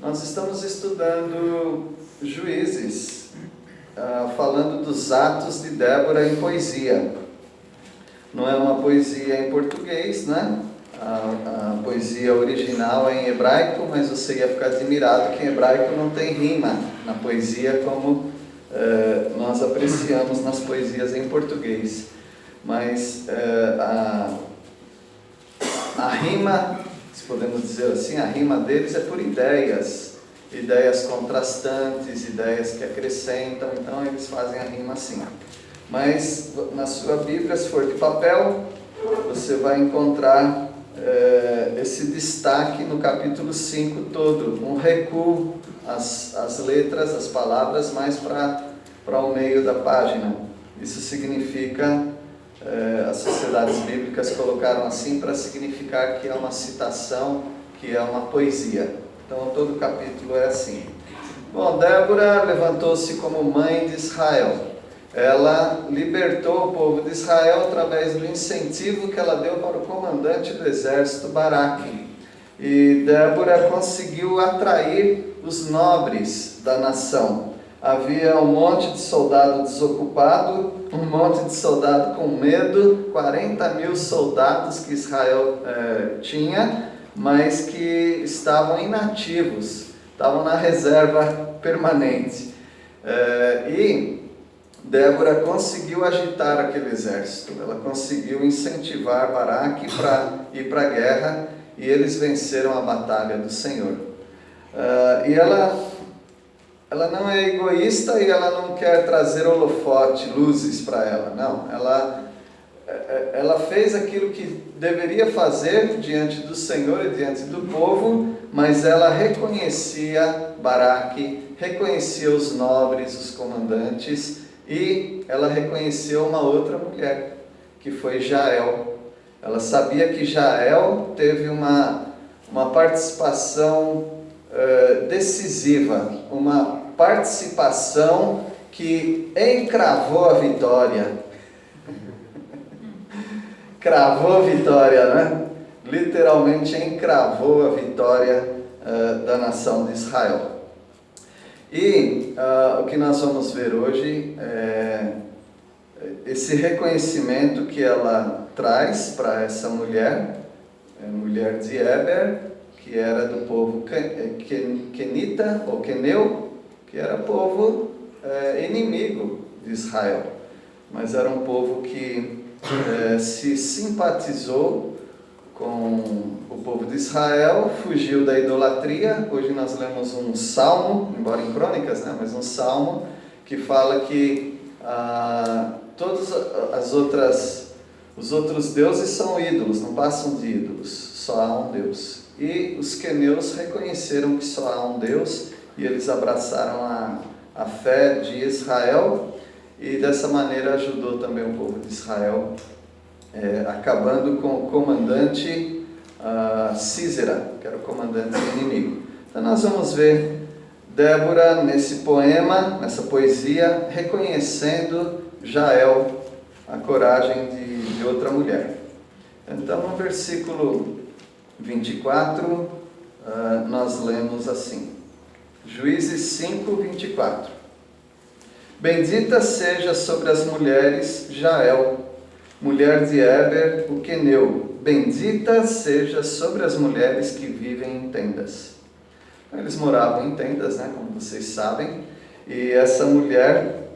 Nós estamos estudando Juízes, falando dos atos de Débora em poesia. Não é uma poesia em português, né? A poesia original é em hebraico, mas você ia ficar admirado que em hebraico não tem rima na poesia como nós apreciamos nas poesias em português. Mas a rima, se podemos dizer assim, a rima deles é por ideias contrastantes, ideias que acrescentam, então eles fazem a rima assim. Mas na sua Bíblia, se for de papel, você vai encontrar esse destaque no capítulo 5 todo, um recuo, as letras, as palavras mais para o meio da página. Isso significa, as sociedades bíblicas colocaram assim para significar que é uma citação, que é uma poesia. Então todo o capítulo é assim. Bom, Débora levantou-se como mãe de Israel. Ela libertou o povo de Israel através do incentivo que ela deu para o comandante do exército, Baraque. E Débora conseguiu atrair os nobres da nação. Havia um monte de soldado desocupado, um monte de soldado com medo, 40.000 soldados que Israel tinha, mas que estavam inativos, estavam na reserva permanente. E Débora conseguiu agitar aquele exército, ela conseguiu incentivar Baraque para ir para a guerra, e eles venceram a batalha do Senhor. E ela não é egoísta e ela não quer trazer holofote, luzes para ela, não. Ela fez aquilo que deveria fazer diante do Senhor e diante do povo, mas ela reconhecia Baraque, reconhecia os nobres, os comandantes, e ela reconheceu uma outra mulher, que foi Jael. Ela sabia que Jael teve uma participação decisiva, uma participação que encravou a vitória. Cravou a vitória, né? Literalmente encravou a vitória da nação de Israel. E o que nós vamos ver hoje é esse reconhecimento que ela traz para essa mulher, mulher de Eber, que era do povo Quenita, ou Queneu, que era povo inimigo de Israel, mas era um povo que se simpatizou com o povo de Israel, fugiu da idolatria. Hoje nós lemos um salmo, embora em crônicas, né, mas um salmo que fala que todos os outros deuses são ídolos, não passam de ídolos, só há um Deus. E os queneus reconheceram que só há um Deus, e eles abraçaram a fé de Israel, e dessa maneira ajudou também o povo de Israel, acabando com o comandante Sísera, que era o comandante inimigo. Então nós vamos ver Débora nesse poema, nessa poesia, reconhecendo Jael, a coragem de outra mulher. Então no versículo 24, nós lemos assim, Juízes 5, 24. Bendita seja sobre as mulheres Jael, mulher de Eber, o queneu. Bendita seja sobre as mulheres que vivem em tendas. Eles moravam em tendas, né, como vocês sabem, e essa mulher,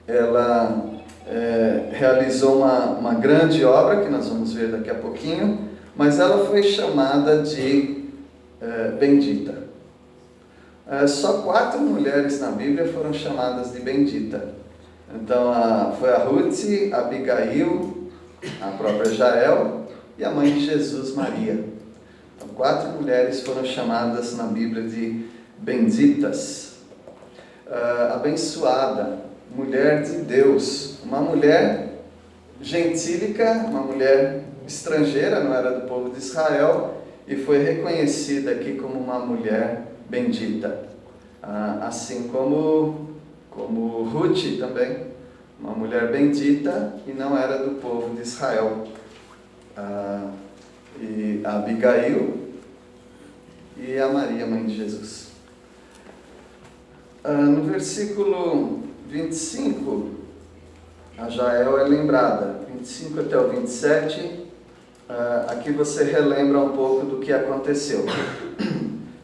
ela realizou uma grande obra, que nós vamos ver daqui a pouquinho, mas ela foi chamada de bendita. Só 4 mulheres na Bíblia foram chamadas de bendita. Então foi a Ruth, a Abigail, a própria Jael e a mãe de Jesus, Maria. Então 4 mulheres foram chamadas na Bíblia de benditas. Abençoada, mulher de Deus, uma mulher gentílica, uma mulher estrangeira, não era do povo de Israel, e foi reconhecida aqui como uma mulher bendita, assim como Ruth também, uma mulher bendita e não era do povo de Israel. E a Abigail e a Maria, mãe de Jesus. No versículo 25, a Jael é lembrada. 25 até o 27, aqui você relembra um pouco do que aconteceu.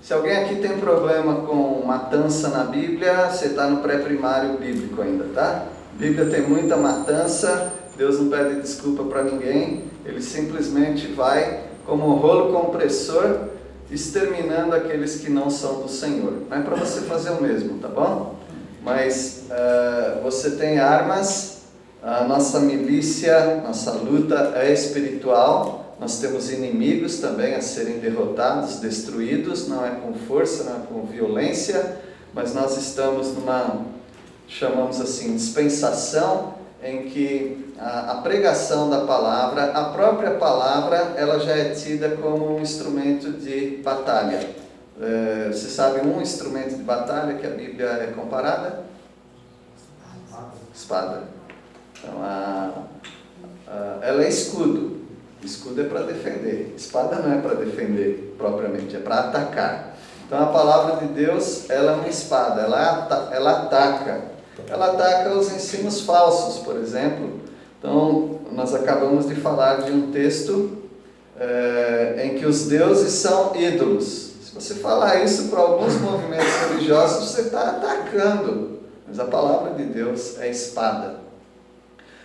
Se alguém aqui tem problema com matança na Bíblia, você está no pré-primário bíblico ainda, tá? A Bíblia tem muita matança, Deus não pede desculpa para ninguém, Ele simplesmente vai como um rolo compressor, exterminando aqueles que não são do Senhor. Não é para você fazer o mesmo, tá bom? Mas você tem armas, a nossa milícia, nossa luta é espiritual. Nós temos inimigos também a serem derrotados, destruídos, não é com força, não é com violência, mas nós estamos numa, chamamos assim, dispensação, em que a pregação da palavra, a própria palavra, ela já é tida como um instrumento de batalha. Você sabe um instrumento de batalha que a Bíblia é comparada? Espada. Então, ela é escudo. Escudo é para defender, espada não é para defender propriamente, é para atacar. Então a palavra de Deus, ela é uma espada, ela ataca. Ela ataca os ensinos falsos, por exemplo. Então nós acabamos de falar de um texto em que os deuses são ídolos. Se você falar isso para alguns movimentos religiosos, você está atacando. Mas a palavra de Deus é espada.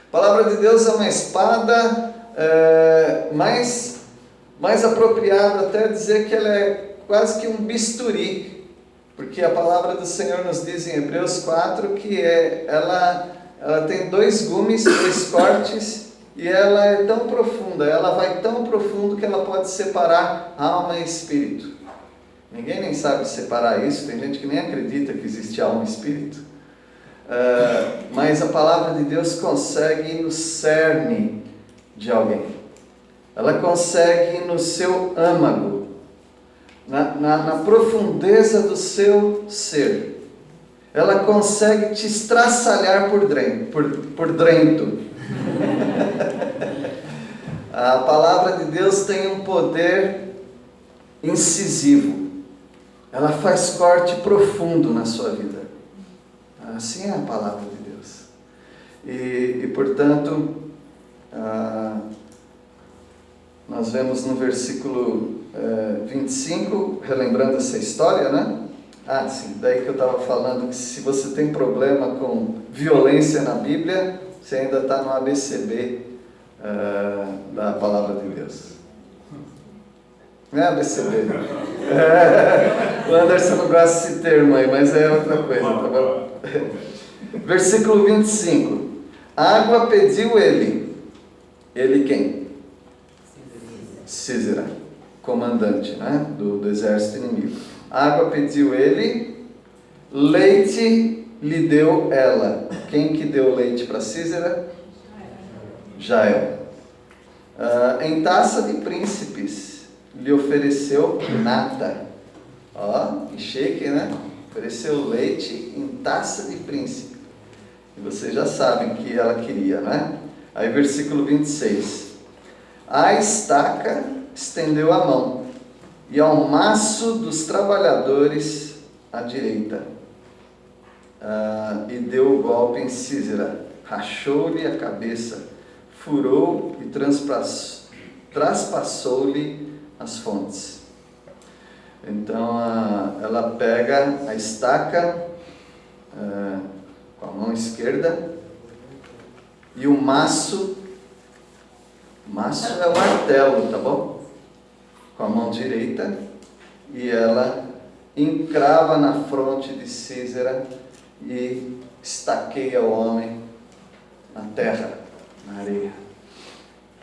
A palavra de Deus é uma espada... mais apropriado até dizer que ela é quase que um bisturi, porque a palavra do Senhor nos diz em Hebreus 4 que ela tem 2 gumes, 2 cortes, e ela é tão profunda, ela vai tão profundo que ela pode separar alma e espírito. Ninguém nem sabe separar isso, tem gente que nem acredita que existe alma e espírito, mas a palavra de Deus consegue ir no cerne de alguém. Ela consegue ir no seu âmago, na profundeza do seu ser. Ela consegue te estraçalhar por dentro. A palavra de Deus tem um poder incisivo. Ela faz corte profundo na sua vida. Assim é a palavra de Deus. E portanto, nós vemos no versículo 25, relembrando essa história, né? Sim, daí que eu estava falando que se você tem problema com violência na Bíblia, você ainda está no ABCB da palavra de Deus. Não é ABCB. O Anderson não gosta desse termo aí, mas é outra coisa, tá bom? Versículo 25. Água pediu ele. Ele quem? Sísera, comandante, né, do exército inimigo. Água pediu ele, leite lhe deu ela. Quem que deu leite para Sísera? Jael. Em taça de príncipes lhe ofereceu nata. Que chique, né? Ofereceu leite em taça de príncipe. E vocês já sabem que ela queria, né? Aí versículo 26. A estaca estendeu a mão, e ao maço dos trabalhadores à direita, e deu o golpe em Sísera, rachou-lhe a cabeça, furou e traspassou-lhe as fontes. Então ela pega a estaca com a mão esquerda, e o maço é o martelo, tá bom? Com a mão direita, e ela encrava na fronte de Sísera e estaqueia o homem na terra, na areia.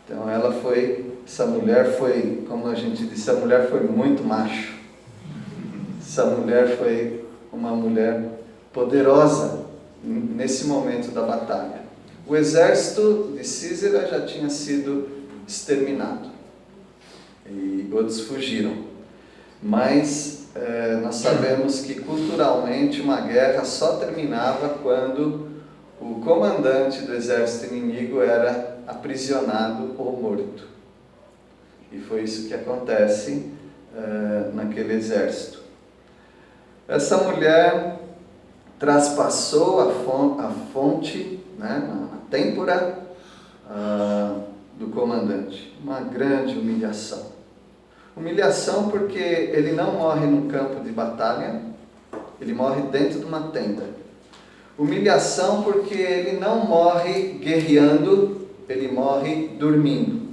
Então essa mulher foi, como a gente disse, a mulher foi muito macho. Essa mulher foi uma mulher poderosa nesse momento da batalha. O exército de Sísera já tinha sido exterminado e outros fugiram, mas nós sabemos que culturalmente uma guerra só terminava quando o comandante do exército inimigo era aprisionado ou morto, e foi isso que acontece naquele exército. Essa mulher traspassou a fonte, né, na têmpora do comandante. Uma grande humilhação. Humilhação porque ele não morre num campo de batalha, ele morre dentro de uma tenda. Humilhação porque ele não morre guerreando, ele morre dormindo.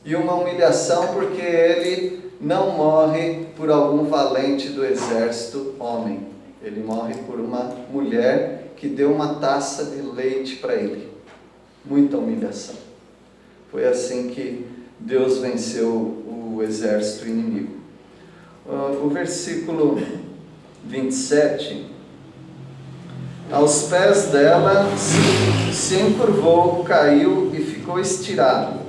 E uma humilhação porque ele não morre por algum valente do exército homem. Ele morre por uma mulher que deu uma taça de leite para ele. Muita humilhação. Foi assim que Deus venceu o exército inimigo. O versículo 27. Aos pés dela se encurvou, caiu e ficou estirado.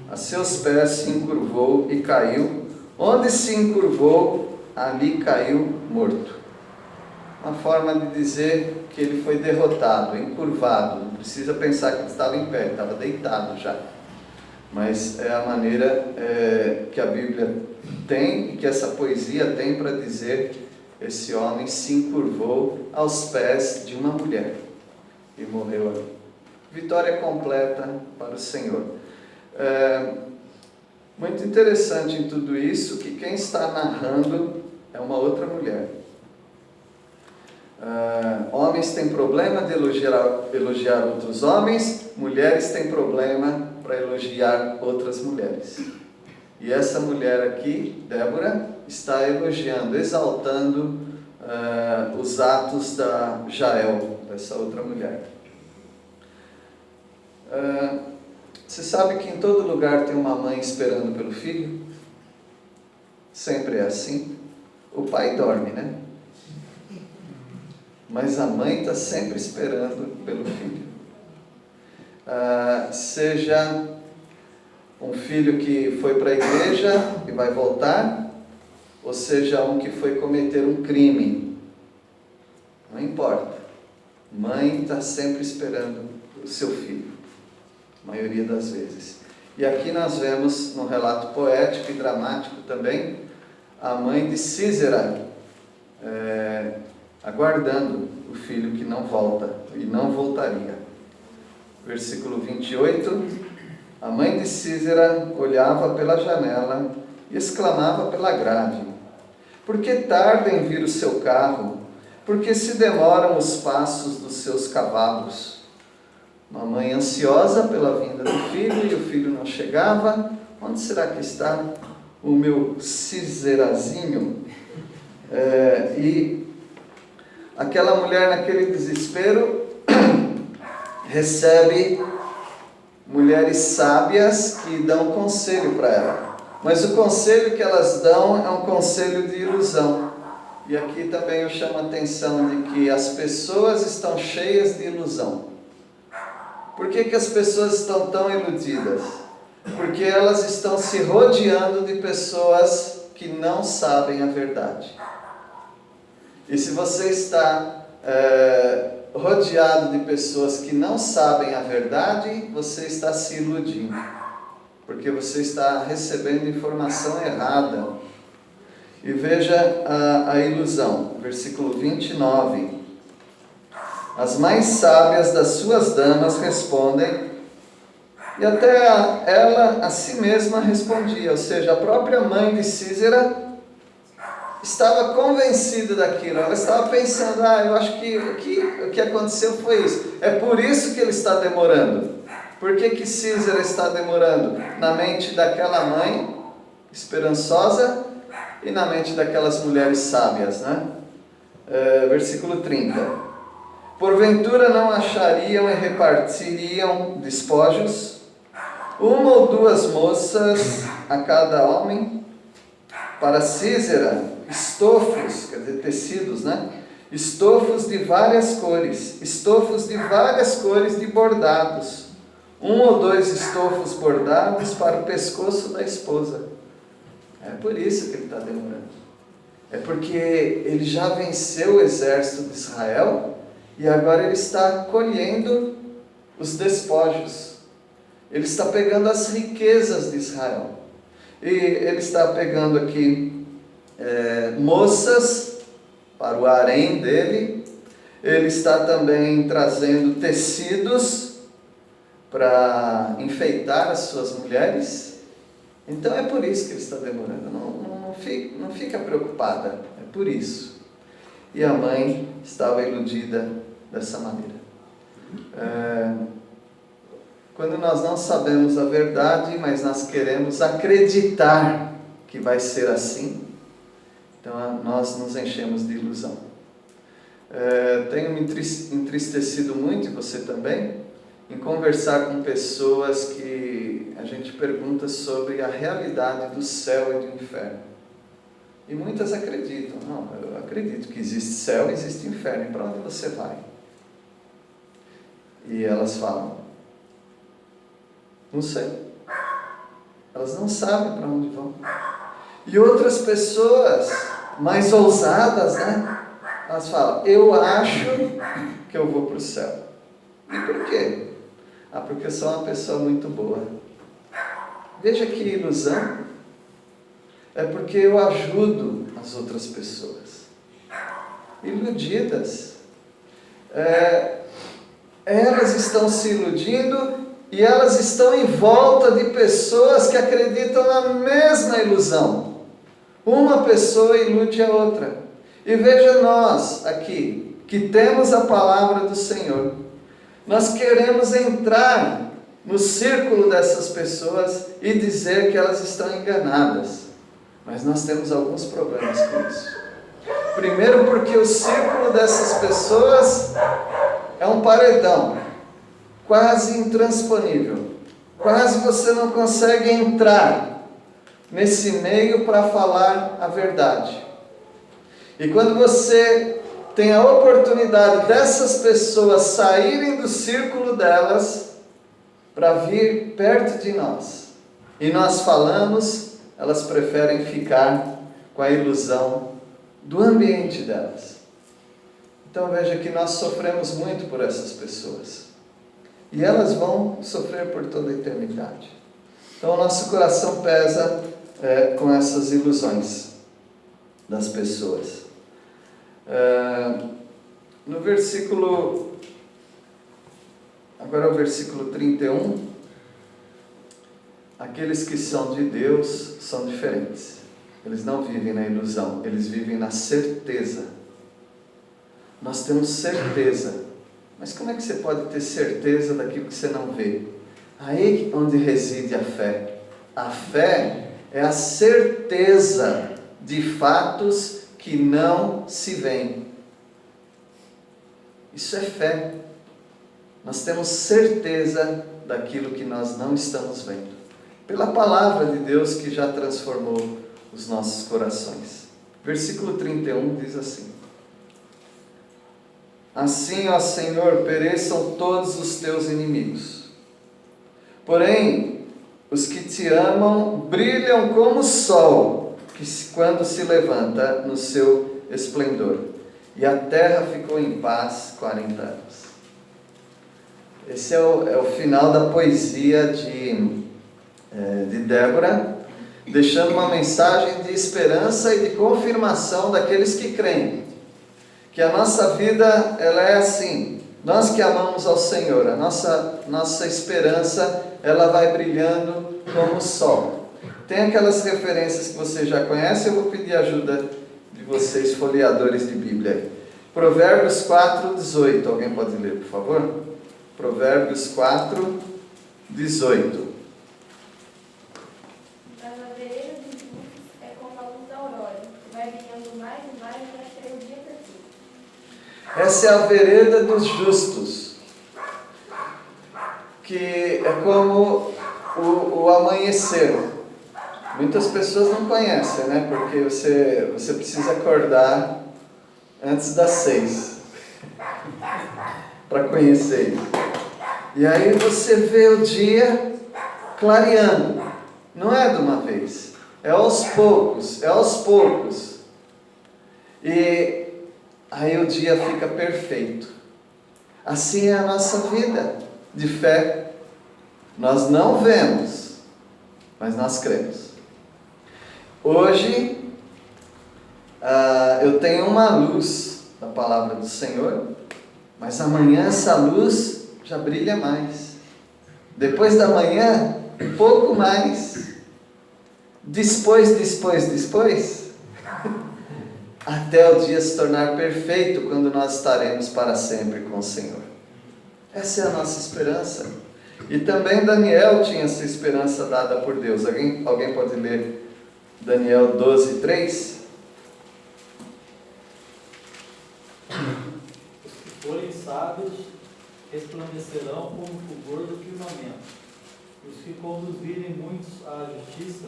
A seus pés se encurvou e caiu. Onde se encurvou, ali caiu morto. Uma forma de dizer que ele foi derrotado, encurvado. Não precisa pensar que ele estava em pé, ele estava deitado já. Mas é a maneira que a Bíblia tem e que essa poesia tem para dizer: esse homem se encurvou aos pés de uma mulher e morreu ali. Vitória completa para o Senhor. Muito interessante em tudo isso que quem está narrando é uma outra mulher. Homens têm problema de elogiar outros homens, mulheres têm problema para elogiar outras mulheres. E essa mulher aqui, Débora, está elogiando, exaltando os atos da Jael, dessa outra mulher. Você sabe que em todo lugar tem uma mãe esperando pelo filho? Sempre é assim. O pai dorme, né? Mas a mãe está sempre esperando pelo filho. Seja um filho que foi para a igreja e vai voltar, ou seja um que foi cometer um crime. Não importa. Mãe está sempre esperando o seu filho. A maioria das vezes. E aqui nós vemos, no relato poético e dramático também, a mãe de Sísera aguardando o filho que não volta e não voltaria. Versículo 28, a mãe de Sísera olhava pela janela e exclamava pela grade: por que tarda em vir o seu carro? Por que se demoram os passos dos seus cavalos? Uma mãe ansiosa pela vinda do filho, e o filho não chegava. Onde será que está o meu Síserazinho? E aquela mulher, naquele desespero, recebe mulheres sábias que dão conselho para ela. Mas o conselho que elas dão é um conselho de ilusão. E aqui também eu chamo a atenção de que as pessoas estão cheias de ilusão. Por que as pessoas estão tão iludidas? Porque elas estão se rodeando de pessoas que não sabem a verdade. E se você está rodeado de pessoas que não sabem a verdade, você está se iludindo. Porque você está recebendo informação errada. E veja a ilusão, versículo 29. As mais sábias das suas damas respondem, e até ela a si mesma respondia, ou seja, a própria mãe de Sísera estava convencida daquilo, ela estava pensando, eu acho que o que aconteceu foi isso, é por isso que ele está demorando. Por que Sísera está demorando? Na mente daquela mãe esperançosa e na mente daquelas mulheres sábias, né? Versículo 30. Porventura não achariam e repartiriam despojos, uma ou duas moças a cada homem? Para Sísera, estofos, quer dizer, tecidos, né? Estofos de várias cores de bordados, um ou dois estofos bordados para o pescoço da esposa. É por isso que ele está demorando. É porque ele já venceu o exército de Israel e agora ele está colhendo os despojos. Ele está pegando as riquezas de Israel. E ele está pegando aqui moças para o harém dele. Ele está também trazendo tecidos para enfeitar as suas mulheres. Então é por isso que ele está demorando. Não fica preocupada, é por isso. E a mãe estava iludida dessa maneira. Quando nós não sabemos a verdade, mas nós queremos acreditar que vai ser assim, então nós nos enchemos de ilusão. Tenho me entristecido muito, e você também, em conversar com pessoas que a gente pergunta sobre a realidade do céu e do inferno. E muitas acreditam. Não, eu acredito que existe céu e existe inferno. E para onde você vai? E elas falam, não sei. Elas não sabem para onde vão. E outras pessoas mais ousadas, né? Elas falam, eu acho que eu vou para o céu. E por quê? Porque eu sou uma pessoa muito boa. Veja que ilusão. É porque eu ajudo as outras pessoas. Iludidas. Elas estão se iludindo e elas estão em volta de pessoas que acreditam na mesma ilusão. Uma pessoa ilude a outra. E veja nós aqui, que temos a palavra do Senhor. Nós queremos entrar no círculo dessas pessoas e dizer que elas estão enganadas. Mas nós temos alguns problemas com isso. Primeiro porque o círculo dessas pessoas é um paredão, quase intransponível. Quase você não consegue entrar nesse meio para falar a verdade. E quando você tem a oportunidade dessas pessoas saírem do círculo delas para vir perto de nós, e nós falamos, elas preferem ficar com a ilusão do ambiente delas. Então veja que nós sofremos muito por essas pessoas. E elas vão sofrer por toda a eternidade. Então o nosso coração pesa com essas ilusões das pessoas. No versículo, agora o versículo 31, aqueles que são de Deus são diferentes. Eles não vivem na ilusão, eles vivem na certeza. Nós temos certeza. Mas como é que você pode ter certeza daquilo que você não vê? Aí onde reside a fé. A fé é a certeza de fatos que não se veem. Isso é fé. Nós temos certeza daquilo que nós não estamos vendo. Pela palavra de Deus que já transformou os nossos corações. Versículo 31 diz assim: assim, ó Senhor, pereçam todos os teus inimigos. Porém, os que te amam brilham como o sol, que quando se levanta no seu esplendor. E a terra ficou em paz 40 anos. Esse é o final da poesia de Débora, deixando uma mensagem de esperança e de confirmação daqueles que creem. Que a nossa vida, ela é assim. Nós que amamos ao Senhor, a nossa esperança, ela vai brilhando como o sol. Tem aquelas referências que você já conhece, eu vou pedir ajuda de vocês, folheadores de Bíblia. Provérbios 4, 18. Alguém pode ler, por favor? Provérbios 4, 18. Mas a vereda dos justos é como a luz da aurora, que vai brilhando mais e mais até ser o dia perfeito. Essa é a vereda dos justos, que é como o amanhecer. Muitas pessoas não conhecem, né? Porque você precisa acordar antes das 6 para conhecer isso. E aí você vê o dia clareando. Não é de uma vez, é aos poucos, E aí o dia fica perfeito. Assim é a nossa vida de fé. Nós não vemos, mas nós cremos. Hoje, eu tenho uma luz da palavra do Senhor Mas amanhã essa luz já brilha mais. Depois da manhã, um pouco mais. Depois, até o dia se tornar perfeito, quando nós estaremos para sempre com o Senhor. Essa é a nossa esperança. E também Daniel tinha essa esperança dada por Deus. Alguém pode ler Daniel 12, 3? Os que forem sábios resplandecerão como o fulgor do firmamento. Os que conduzirem muitos à justiça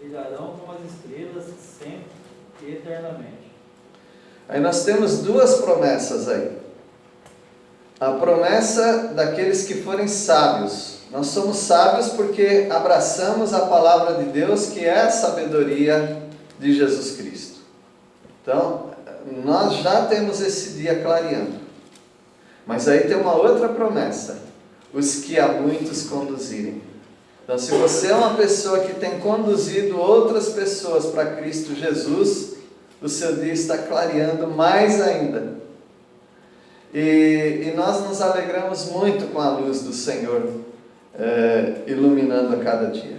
brilharão como as estrelas sempre e eternamente. Aí nós temos duas promessas aí. A promessa daqueles que forem sábios. Nós somos sábios porque abraçamos a palavra de Deus, que é a sabedoria de Jesus Cristo. Então, nós já temos esse dia clareando. Mas aí tem uma outra promessa: os que a muitos conduzirem. Então, se você é uma pessoa que tem conduzido outras pessoas para Cristo Jesus, o seu dia está clareando mais ainda. E nós nos alegramos muito com a luz do Senhor iluminando a cada dia.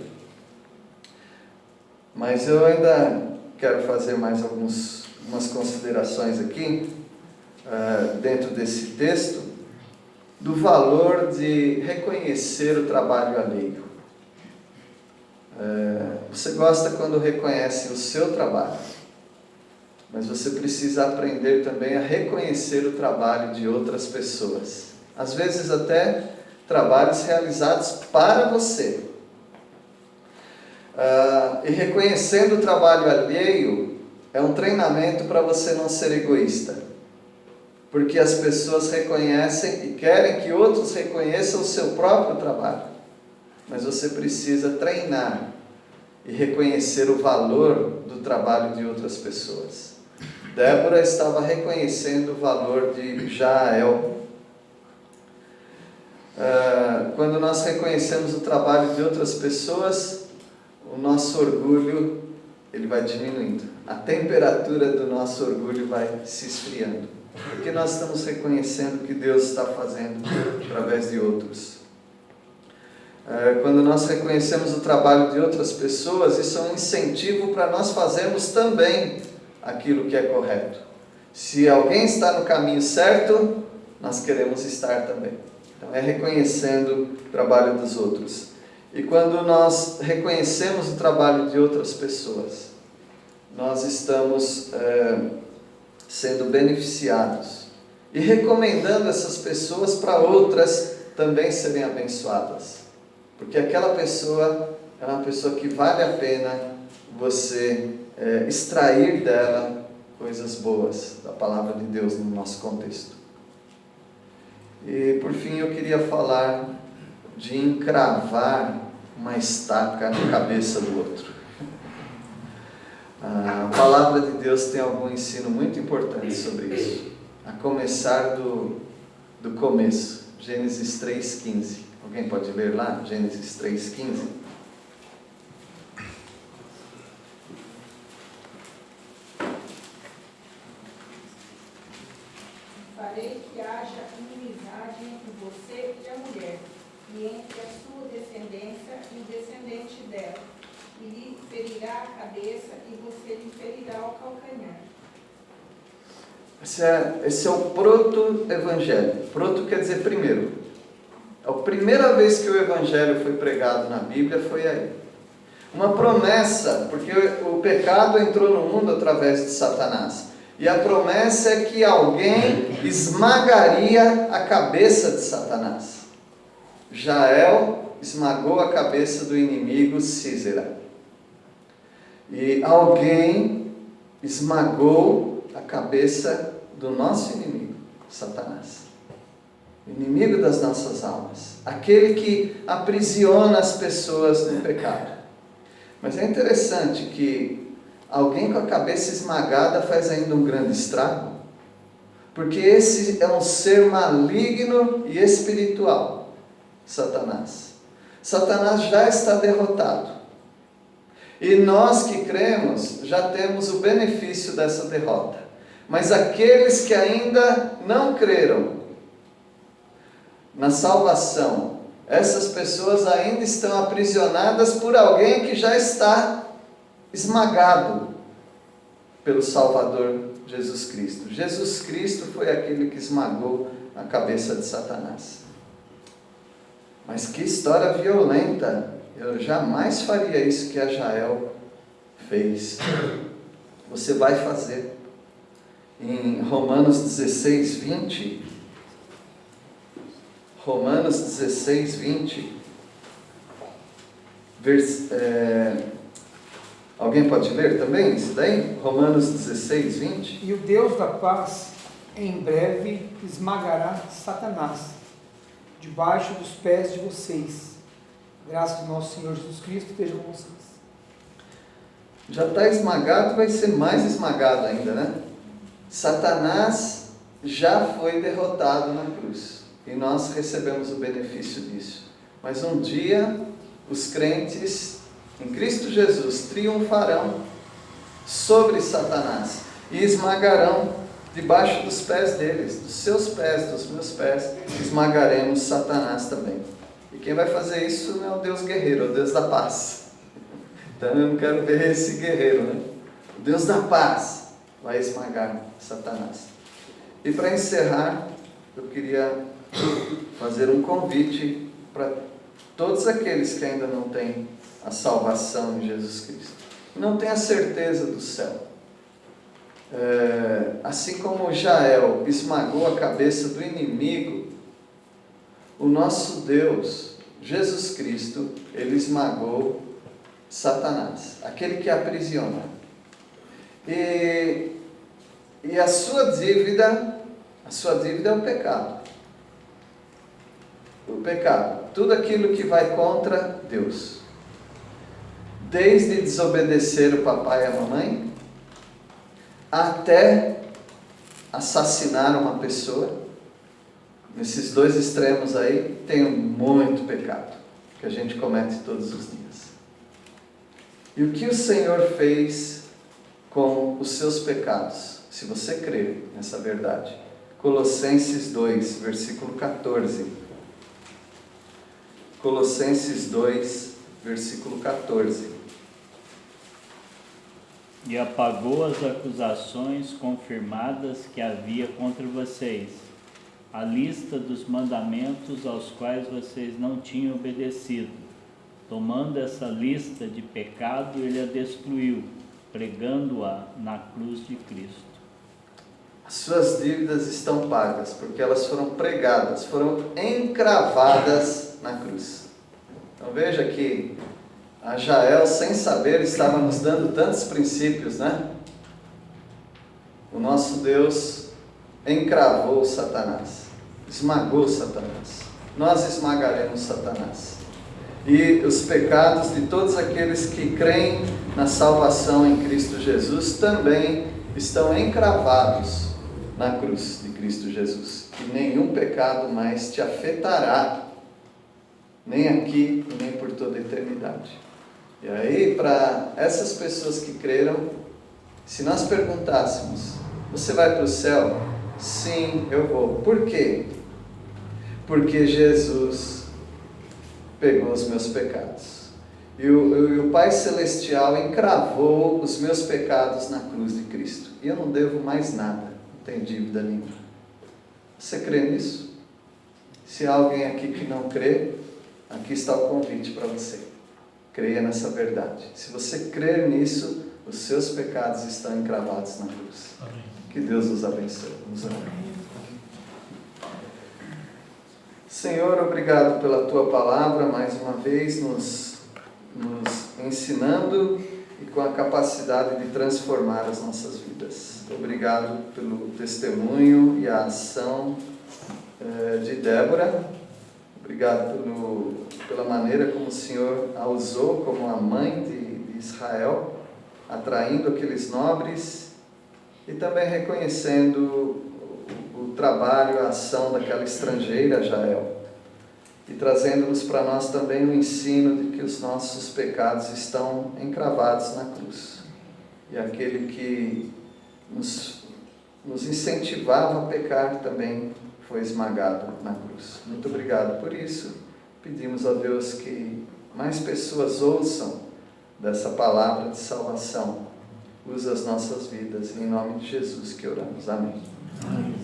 Mas eu ainda quero fazer mais algumas considerações aqui, dentro desse texto, do valor de reconhecer o trabalho alheio. Você gosta quando reconhece o seu trabalho, mas você precisa aprender também a reconhecer o trabalho de outras pessoas. Às vezes até trabalhos realizados para você. E reconhecendo o trabalho alheio é um treinamento para você não ser egoísta. Porque as pessoas reconhecem e querem que outros reconheçam o seu próprio trabalho. Mas você precisa treinar e reconhecer o valor do trabalho de outras pessoas. Débora estava reconhecendo o valor de Jael. Quando nós reconhecemos o trabalho de outras pessoas, o nosso orgulho ele vai diminuindo. A temperatura do nosso orgulho vai se esfriando. Porque nós estamos reconhecendo o que Deus está fazendo através de outros. Quando nós reconhecemos o trabalho de outras pessoas, isso é um incentivo para nós fazermos também aquilo que é correto. Se alguém está no caminho certo, nós queremos estar também. Então é reconhecendo o trabalho dos outros. E quando nós reconhecemos o trabalho de outras pessoas, nós estamos sendo beneficiados e recomendando essas pessoas para outras também serem abençoadas. Porque aquela pessoa é uma pessoa que vale a pena você extrair dela coisas boas da palavra de Deus no nosso contexto. E por fim eu queria falar de encravar uma estaca na cabeça do outro. A palavra de Deus tem algum ensino muito importante sobre isso. A começar do começo, Gênesis 3,15. Alguém pode ler lá? Gênesis 3,15. Farei que haja inimizade entre você e a mulher, e entre a sua descendência e o descendente dela, e lhe ferirá a cabeça, e você lhe ferirá o calcanhar. Esse é o proto-evangelho. Proto quer dizer primeiro. A primeira vez que o evangelho foi pregado na Bíblia foi aí. Uma promessa, porque o pecado entrou no mundo através de Satanás. E a promessa é que alguém esmagaria a cabeça de Satanás. Jael esmagou a cabeça do inimigo Sísera. E alguém esmagou a cabeça do nosso inimigo, Satanás. Inimigo das nossas almas. Aquele que aprisiona as pessoas no pecado. Mas é interessante que alguém com a cabeça esmagada faz ainda um grande estrago. Porque esse é um ser maligno e espiritual, Satanás. Satanás já está derrotado. E nós que cremos já temos o benefício dessa derrota. Mas aqueles que ainda não creram, na salvação, essas pessoas ainda estão aprisionadas por alguém que já está esmagado pelo Salvador Jesus Cristo. Jesus Cristo foi aquele que esmagou a cabeça de Satanás. Mas que história violenta! Eu jamais faria isso que a Jael fez. Você vai fazer. Em Romanos 16, 20. Romanos 16, 20. Alguém pode ler também isso daí? Romanos 16, 20. E o Deus da paz, em breve, esmagará Satanás debaixo dos pés de vocês. Graças do nosso Senhor Jesus Cristo esteja com vocês. Já está esmagado, vai ser mais esmagado ainda, né? Satanás já foi derrotado na cruz. E nós recebemos o benefício disso. Mas um dia, os crentes em Cristo Jesus triunfarão sobre Satanás e esmagarão debaixo dos pés deles, dos seus pés, dos meus pés, esmagaremos Satanás também. E quem vai fazer isso não é o Deus guerreiro, é o Deus da paz. Então eu não quero ver esse guerreiro, né? O Deus da paz vai esmagar Satanás. E para encerrar, eu queria fazer um convite para todos aqueles que ainda não têm a salvação em Jesus Cristo, não têm a certeza do céu. Assim como Jael esmagou a cabeça do inimigo, o nosso Deus, Jesus Cristo, ele esmagou Satanás, aquele que aprisiona. E a sua dívida é o pecado. O pecado, tudo aquilo que vai contra Deus. Desde desobedecer o papai e a mamãe, até assassinar uma pessoa. Nesses dois extremos aí, tem muito pecado que a gente comete todos os dias. E o que o Senhor fez com os seus pecados, se você crer nessa verdade? Colossenses 2, versículo 14. Colossenses 2, versículo 14. E apagou as acusações confirmadas que havia contra vocês, a lista dos mandamentos aos quais vocês não tinham obedecido. Tomando essa lista de pecado, ele a destruiu, pregando-a na cruz de Cristo. As suas dívidas estão pagas, porque elas foram pregadas, foram encravadas na cruz. Então veja que a Jael, sem saber, estava nos dando tantos princípios, né? O nosso Deus encravou Satanás, esmagou Satanás. Nós esmagaremos Satanás. E os pecados de todos aqueles que creem na salvação em Cristo Jesus também estão encravados na cruz de Cristo Jesus. E nenhum pecado mais te afetará, nem aqui, nem por toda a eternidade. E aí, para essas pessoas que creram, se nós perguntássemos, você vai para o céu? Sim, eu vou. Por quê? Porque Jesus pegou os meus pecados. E o Pai Celestial encravou os meus pecados na cruz de Cristo. E eu não devo mais nada, não tenho dívida nenhuma. Você crê nisso? Se há alguém aqui que não crê, aqui está o convite para você. Creia nessa verdade. Se você crer nisso, os seus pecados estão encravados na cruz. Amém. Que Deus os abençoe. Vamos orar. Senhor, obrigado pela Tua palavra, mais uma vez nos ensinando e com a capacidade de transformar as nossas vidas. Obrigado pelo testemunho e a ação de Débora. Obrigado pela maneira como o Senhor a usou como a mãe de Israel, atraindo aqueles nobres e também reconhecendo o trabalho, a ação daquela estrangeira, Jael, e trazendo-nos para nós também o ensino de que os nossos pecados estão encravados na cruz. E aquele que nos incentivava a pecar também foi esmagado na cruz. Muito obrigado por isso. Pedimos a Deus que mais pessoas ouçam dessa palavra de salvação. Usa as nossas vidas. Em nome de Jesus que oramos. Amém. Amém.